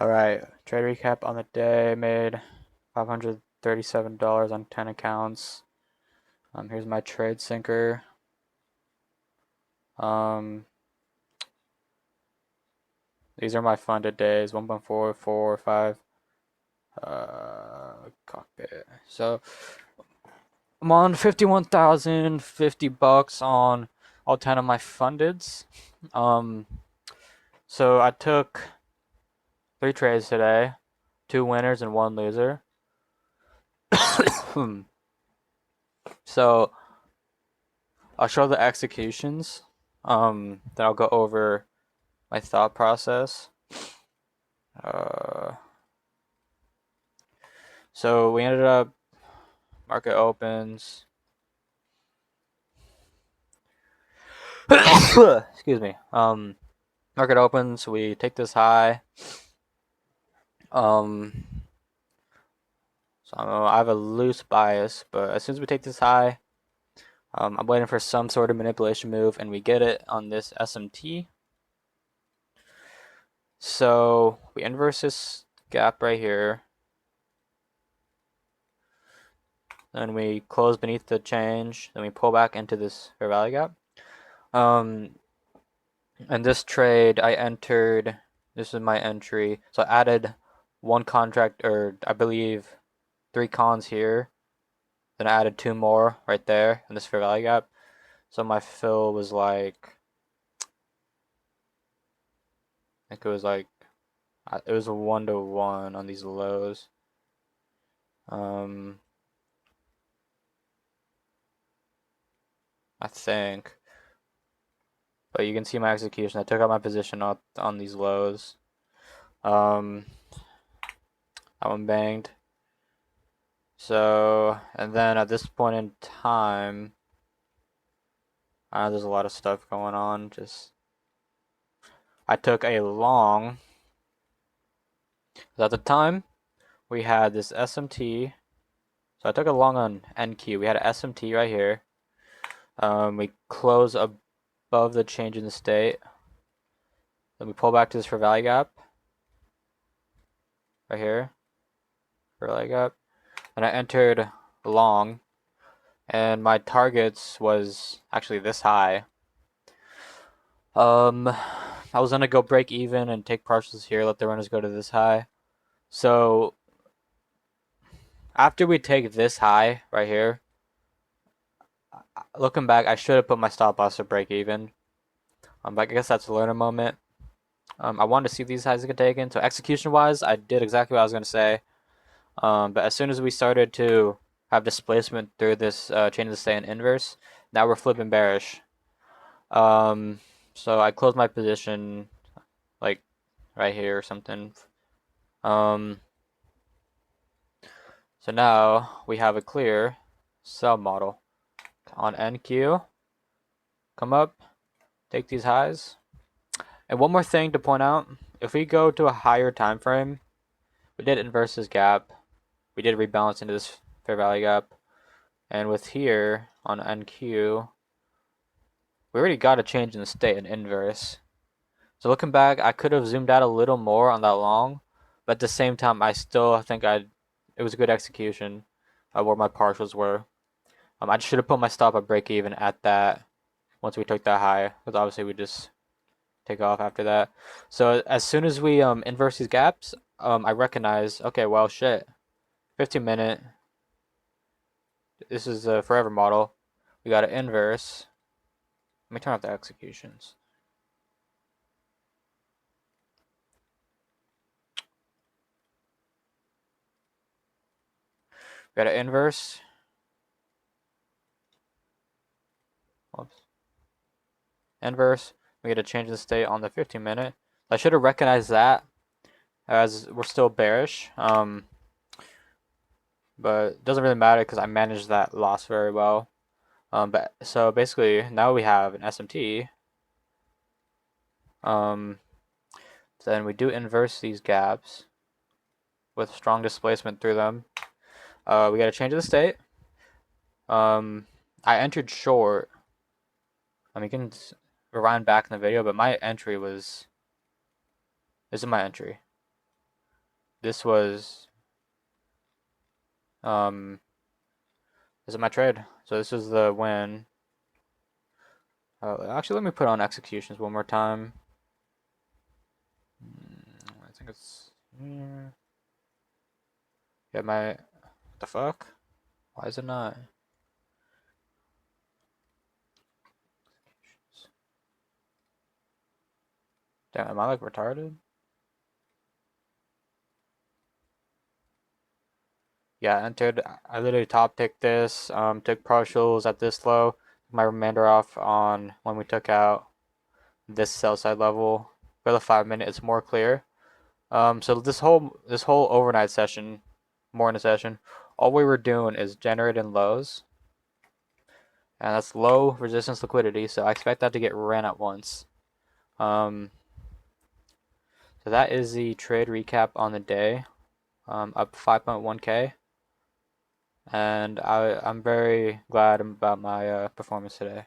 Alright, trade recap on the day. Made $537 on 10 accounts. Here's my trade sinker. These are my funded days, 1.445. Cockpit. So I'm on 51,050 bucks on all 10 of my fundeds. So I took 3 trades today, 2 winners and 1 loser. So I'll show the executions. Then I'll go over my thought process. So we ended up, market opens. Excuse me. Market opens. We take this high. So I have a loose bias, but as soon as we take this high, I'm waiting for some sort of manipulation move, and we get it on this SMT. So we inverse this gap right here. Then we close beneath the change. Then we pull back into this fair value gap. And this trade, I entered. This is my entry. So I added 1 contract, or I believe 3 cons here. Then I added 2 more right there in this fair value gap. So my fill was like, I think it was like, it was a 1-to-1 on these lows. I think. But you can see my execution. I took out my position on these lows. That one banged. So, and then at this point in time, there's a lot of stuff going on. I took a long. At the time, we had this SMT. So I took a long on NQ. We had an SMT right here. We close above the change in the state. Then we pull back to this fair value gap. Right here. Fair value gap. And I entered long. And my targets was actually this high. I was gonna go break even and take partials here, let the runners go to this high. So after we take this high right here, looking back, I should have put my stop loss to break even. But I guess that's a learner moment. I wanted to see if these highs get taken. So execution wise, I did exactly what I was gonna say. But as soon as we started to have displacement through this chain of the state and inverse, now we're flipping bearish. So I closed my position like right here or something. So now we have a clear sell model on NQ. Come up, take these highs. And one more thing to point out, if we go to a higher time frame, we did inverse this gap. We did rebalance into this fair value gap. And with here on NQ, we already got a change in the state, an inverse. So looking back, I could have zoomed out a little more on that long, but at the same time, I still think it was a good execution of where my partials were. I should have put my stop at break even at that once we took that high, because obviously we just take off after that. So as soon as we inverse these gaps, I recognize, okay, well, shit, 15-minute. This is a forever model. We got an inverse. Let me turn off the executions. We got an inverse. Oops. Inverse. We get a change in the state on the 15-minute. I should have recognized that as we're still bearish. But it doesn't really matter because I managed that loss very well. But so basically now we have an SMT. Then we do inverse these gaps with strong displacement through them. We got to change the state. I entered short. You can rewind back in the video, but my entry was. This is my entry. this was this is my trade. So this is the win. Actually, let me put on executions one more time. I think it's here. Yeah, what the fuck? Why is it not? Damn, am I like retarded? Yeah, entered. I literally top ticked this. Took partials at this low. My remainder off on when we took out this sell side level. For the 5 minute, it's more clear. So this whole overnight session, morning session, all we were doing is generating lows, and that's low resistance liquidity. So I expect that to get ran at once. So that is the trade recap on the day. Up 5.1K, and I'm very glad about my performance today.